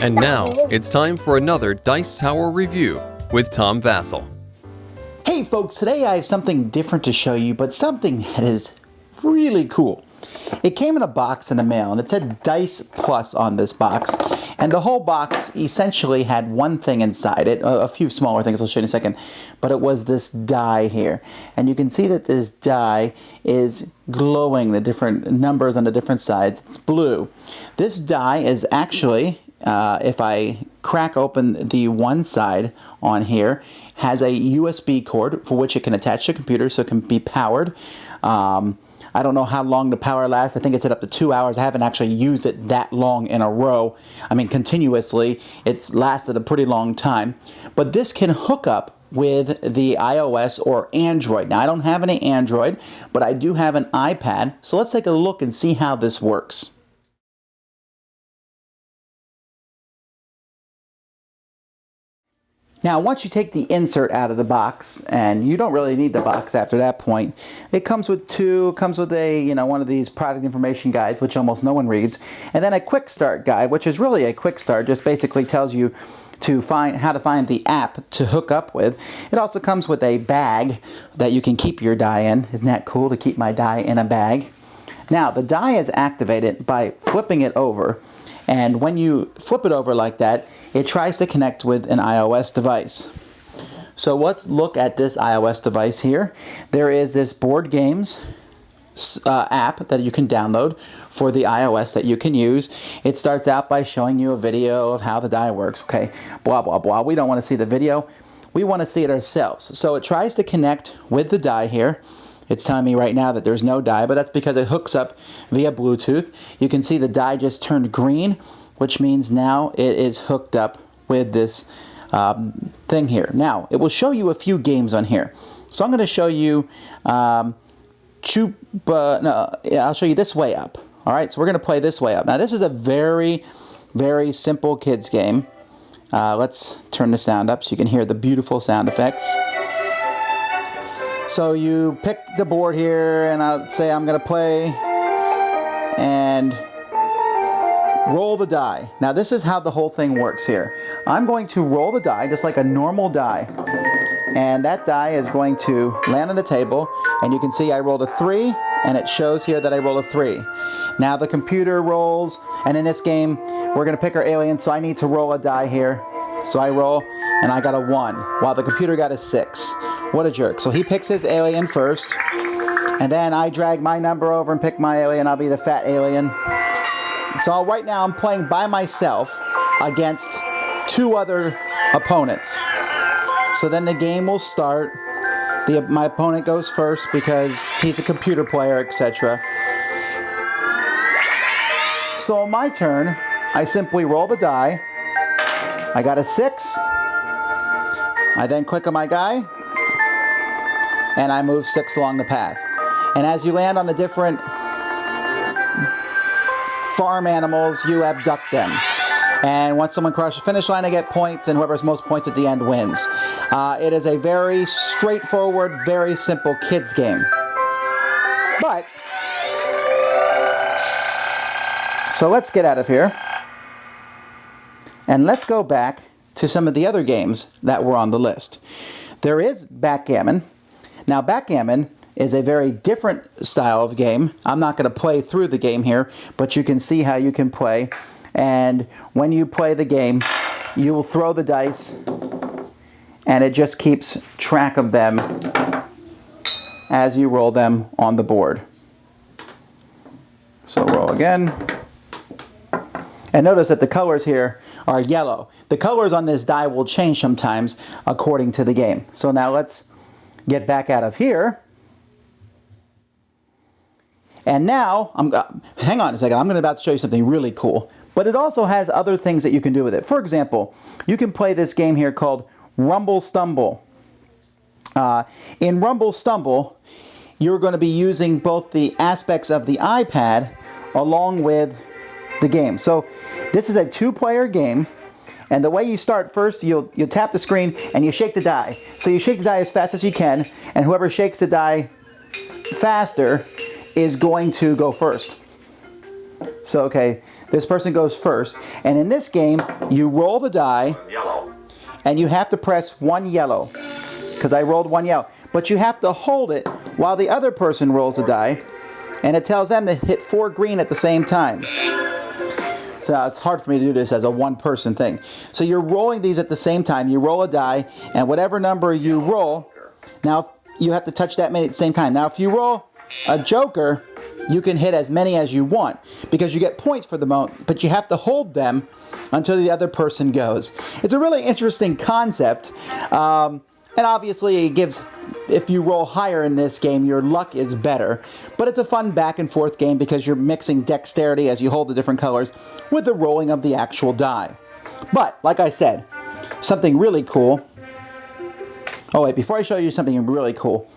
And now, it's time for another Dice Tower review with Tom Vasel. Hey folks, today I have something different to show you, but something that is really cool. It came in a box in the mail, and it said Dice Plus on this box, and the whole box essentially had one thing inside it, a few smaller things I'll show you in a second, but it was this die here. And you can see that this die is glowing, the different numbers on the different sides. It's blue. This die is actually, if I crack open the one side on here, has a USB cord for which it can attach to a computer so it can be powered. I don't know how long the power lasts. I think it's at up to 2 hours. I haven't actually used it that long in a row. I mean, continuously. It's lasted a pretty long time. But this can hook up with the iOS or Android. Now, I don't have any Android, but I do have an iPad. So let's take a look and see how this works. Now, once you take the insert out of the box, and you don't really need the box after that point, it comes with one of these product information guides, which almost no one reads, and then a quick start guide, which is really a quick start, just basically tells you how to find the app to hook up with. It also comes with a bag that you can keep your die in. Isn't that cool to keep my die in a bag? Now, the die is activated by flipping it over. And when you flip it over like that, it tries to connect with an iOS device. So let's look at this iOS device here. There is this Board Games app that you can download for the iOS that you can use. It starts out by showing you a video of how the die works. Okay, blah, blah, blah. We don't want to see the video. We want to see it ourselves. So it tries to connect with the die here. It's telling me right now that there's no die, but that's because it hooks up via Bluetooth. You can see the die just turned green, which means now it is hooked up with this thing here. Now, it will show you a few games on here. So I'm going to show you, I'll show you This Way Up. All right, so we're going to play This Way Up. Now, this is a very, very simple kids game. Let's turn the sound up so you can hear the beautiful sound effects. So you pick the board here, and I'll say I'm going to play and roll the die. Now this is how the whole thing works here. I'm going to roll the die just like a normal die, and that die is going to land on the table, and you can see I rolled a 3, and it shows here that I rolled a 3. Now the computer rolls, and in this game we're going to pick our alien, so I need to roll a die here. So I roll, and I got a 1, while the computer got a 6. What a jerk. So he picks his alien first, and then I drag my number over and pick my alien. I'll be the fat alien. So right now I'm playing by myself against 2 other opponents. So then the game will start. My opponent goes first because he's a computer player, etc. So on my turn, I simply roll the die. I got a 6. I then click on my guy, and I move 6 along the path. And as you land on the different farm animals, you abduct them. And once someone crosses the finish line, they get points, and whoever has most points at the end wins. It is a very straightforward, very simple kids game. But, so let's get out of here. And let's go back to some of the other games that were on the list. There is backgammon. Now, backgammon is a very different style of game. I'm not going to play through the game here, but you can see how you can play. And when you play the game, you will throw the dice, and it just keeps track of them as you roll them on the board. So roll again. And notice that the colors here are yellow. The colors on this die will change sometimes according to the game. So now let's get back out of here. And now, hang on a second, I'm about to show you something really cool. But it also has other things that you can do with it. For example, you can play this game here called Rumble Stumble. In Rumble Stumble, you're going to be using both the aspects of the iPad along with the game. So this is a 2-player game, and the way you start first, you'll tap the screen and you shake the die. So you shake the die as fast as you can, and whoever shakes the die faster is going to go first. So, okay, this person goes first. And in this game, you roll the die, and you have to press 1 yellow, because I rolled 1 yellow. But you have to hold it while the other person rolls a die, and it tells them to hit 4 green at the same time. So it's hard for me to do this as a one-person thing. So you're rolling these at the same time. You roll a die, and whatever number you roll, now you have to touch that many at the same time. Now if you roll a joker, you can hit as many as you want because you get points for the moment, but you have to hold them until the other person goes. It's a really interesting concept, and obviously it gives, if you roll higher in this game, your luck is better. But it's a fun back and forth game because you're mixing dexterity as you hold the different colors with the rolling of the actual die. But, like I said, something really cool. Oh wait, before I show you something really cool,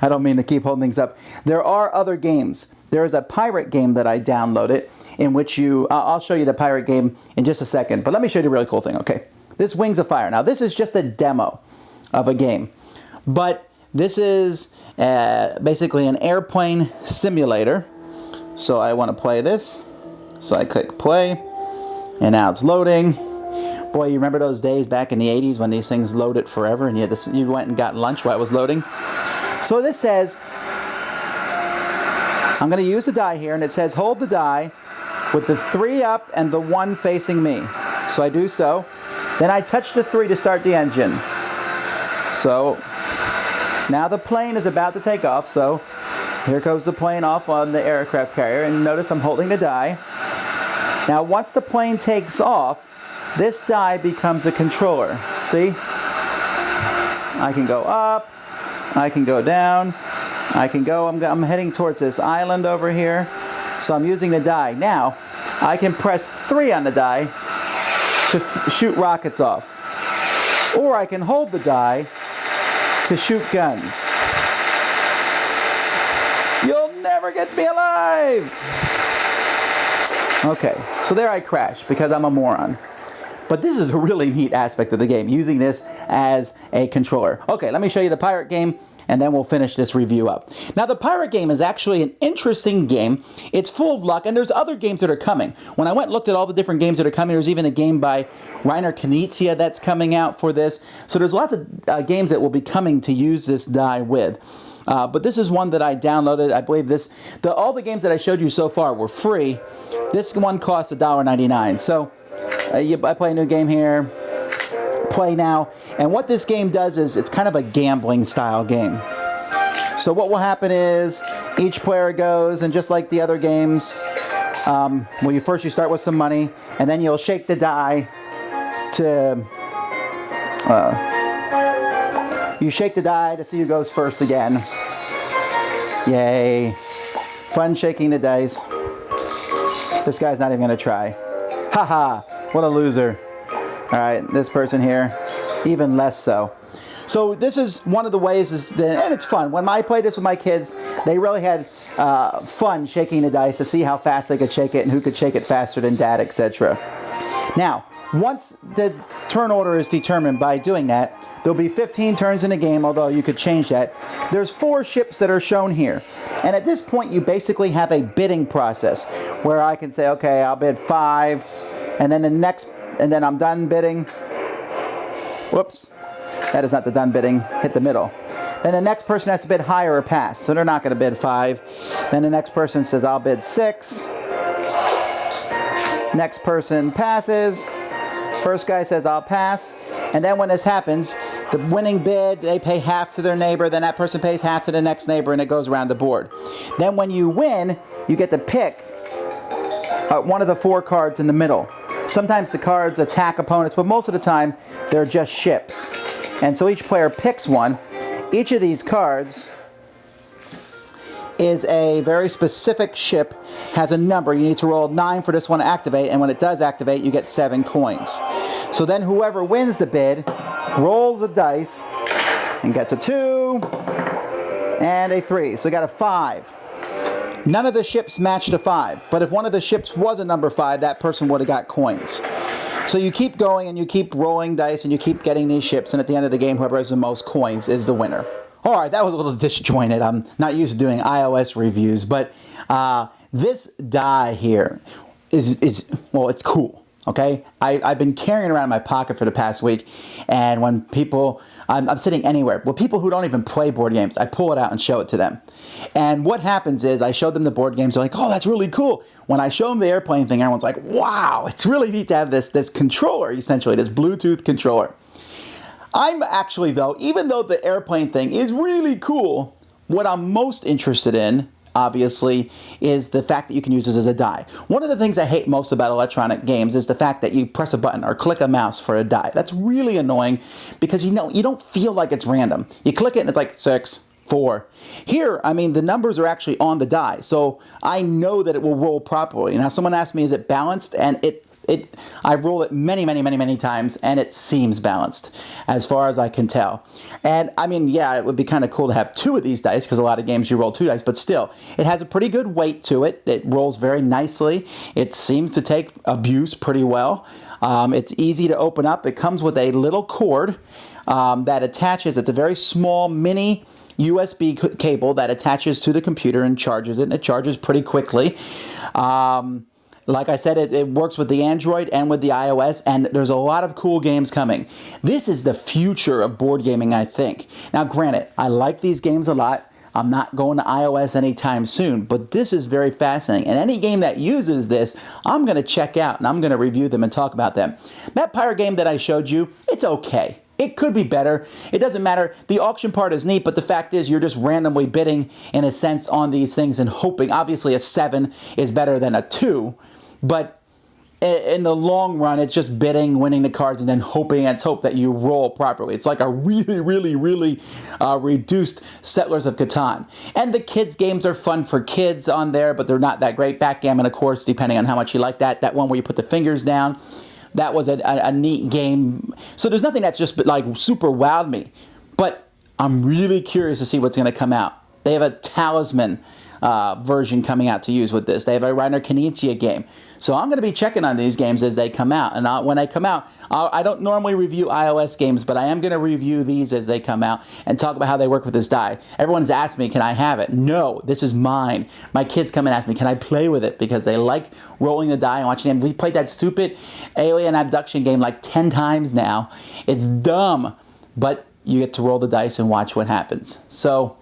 I don't mean to keep holding things up. There are other games. There is a pirate game that I downloaded in which you, I'll show you the pirate game in just a second, but let me show you the really cool thing, okay? This Wings of Fire. Now this is just a demo of a game, but this is basically an airplane simulator. So I want to play this. So I click play, and now it's loading. Boy, you remember those days back in the 80s when these things loaded forever and you went and got lunch while it was loading? So this says, I'm going to use the die here, and it says hold the die with the 3 up and the 1 facing me. So I do so. Then I touch the 3 to start the engine. So now the plane is about to take off, so here goes the plane off on the aircraft carrier, and notice I'm holding the die. Now once the plane takes off, this die becomes a controller. See? I can go up, I can go down, I can go, I'm heading towards this island over here. So I'm using the die. Now, I can press 3 on the die to shoot rockets off. Or I can hold the die to shoot guns. You'll never get me alive! Okay, so there I crashed because I'm a moron. But this is a really neat aspect of the game, using this as a controller. Okay, let me show you the pirate game, and then we'll finish this review up. Now, the pirate game is actually an interesting game. It's full of luck, and there's other games that are coming. When I went and looked at all the different games that are coming, there's even a game by Reiner Knizia that's coming out for this. So there's lots of games that will be coming to use this die with. But this is one that I downloaded. I believe all the games that I showed you so far were free. This one costs $1.99. So I play a new game here, play now, and what this game does is it's kind of a gambling style game. So what will happen is each player goes, and just like the other games, well, you start with some money, and then you'll shake the die to you shake the die to see who goes first again. Yay. Fun shaking the dice. This guy's not even going to try. Haha, what a loser. Alright, this person here, even less so. So this is one of the ways, and it's fun. When I played this with my kids, they really had fun shaking the dice to see how fast they could shake it and who could shake it faster than Dad, etc. Now, once the turn order is determined by doing that, there'll be 15 turns in the game, although you could change that. There's 4 ships that are shown here. And at this point, you basically have a bidding process where I can say, okay, I'll bid 5, and then and then I'm done bidding. Whoops. That is not the done bidding. Hit the middle. Then the next person has to bid higher or pass. So they're not going to bid 5. Then the next person says, I'll bid 6. Next person passes. First guy says, I'll pass. And then when this happens, the winning bid, they pay half to their neighbor, then that person pays half to the next neighbor, and it goes around the board. Then when you win, you get to pick one of the 4 cards in the middle. Sometimes the cards attack opponents, but most of the time, they're just ships. And so each player picks one. Each of these cards is a very specific ship, has a number. You need to roll 9 for this one to activate, and when it does activate, you get 7 coins. So then whoever wins the bid rolls a dice and gets a 2 and a 3. So we got a 5. None of the ships matched a 5, but if one of the ships was a number 5, that person would have got coins. So you keep going and you keep rolling dice and you keep getting these ships, and at the end of the game, whoever has the most coins is the winner. Alright, that was a little disjointed. I'm not used to doing iOS reviews, but This die here is well, it's cool. Okay, I've been carrying it around in my pocket for the past week, and when people, I'm sitting anywhere, well, people who don't even play board games, I pull it out and show it to them. And what happens is I show them the board games, they're like, oh, that's really cool. When I show them the airplane thing, everyone's like, wow, it's really neat to have this controller, essentially, this Bluetooth controller. I'm actually, though, even though the airplane thing is really cool, what I'm most interested in, obviously, is the fact that you can use this as a die. One of the things I hate most about electronic games is the fact that you press a button or click a mouse for a die. That's really annoying because you don't feel like it's random. You click it and it's like 6, 4. Here, I mean, the numbers are actually on the die, so I know that it will roll properly. Now, someone asked me, is it balanced? And I've rolled it many times, and it seems balanced as far as I can tell. And I mean, yeah, it would be kind of cool to have 2 of these dice because a lot of games you roll 2 dice, but still, it has a pretty good weight to it. It rolls very nicely. It seems to take abuse pretty well. It's easy to open up. It comes with a little cord that attaches. It's a very small mini USB cable that attaches to the computer and charges it, and it charges pretty quickly. Like I said, it works with the Android and with the iOS, and there's a lot of cool games coming. This is the future of board gaming, I think. Now, granted, I like these games a lot. I'm not going to iOS anytime soon, but this is very fascinating. And any game that uses this, I'm going to check out, and I'm going to review them and talk about them. That pirate game that I showed you, it's okay. It could be better. It doesn't matter. The auction part is neat, but the fact is you're just randomly bidding, in a sense, on these things and hoping. Obviously, a 7 is better than a 2. But in the long run, it's just bidding, winning the cards, and then hoping and hope that you roll properly. It's like a really reduced Settlers of Catan. And the kids' games are fun for kids on there, but they're not that great. Backgammon, of course, depending on how much you like that. That one where you put the fingers down, that was a neat game. So there's nothing that's just like super wowed me. But I'm really curious to see what's going to come out. They have a Talisman version coming out to use with this. They have a Reiner Knizia game. So I'm going to be checking on these games as they come out. And when they come out, I don't normally review iOS games, but I am going to review these as they come out and talk about how they work with this die. Everyone's asked me, can I have it? No, this is mine. My kids come and ask me, can I play with it? Because they like rolling the die and watching them. We played that stupid alien abduction game like 10 times now. It's dumb, but you get to roll the dice and watch what happens. So,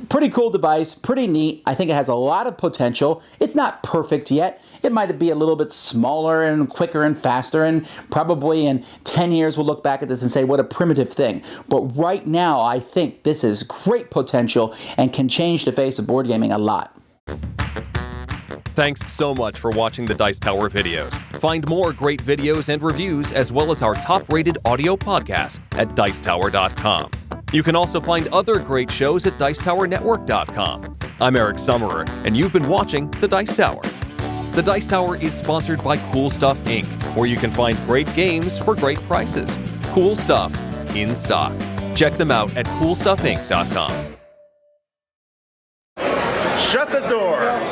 pretty cool device, pretty neat. I think it has a lot of potential. It's not perfect yet. It might be a little bit smaller and quicker and faster, and probably in 10 years we'll look back at this and say, what a primitive thing. But right now, I think this is great potential and can change the face of board gaming a lot. Thanks so much for watching the Dice Tower videos. Find more great videos and reviews, as well as our top-rated audio podcast at Dicetower.com. You can also find other great shows at Dicetowernetwork.com. I'm Eric Summerer, and you've been watching The Dice Tower. The Dice Tower is sponsored by Cool Stuff Inc., where you can find great games for great prices. Cool stuff in stock. Check them out at CoolStuffInc.com. Shut the door!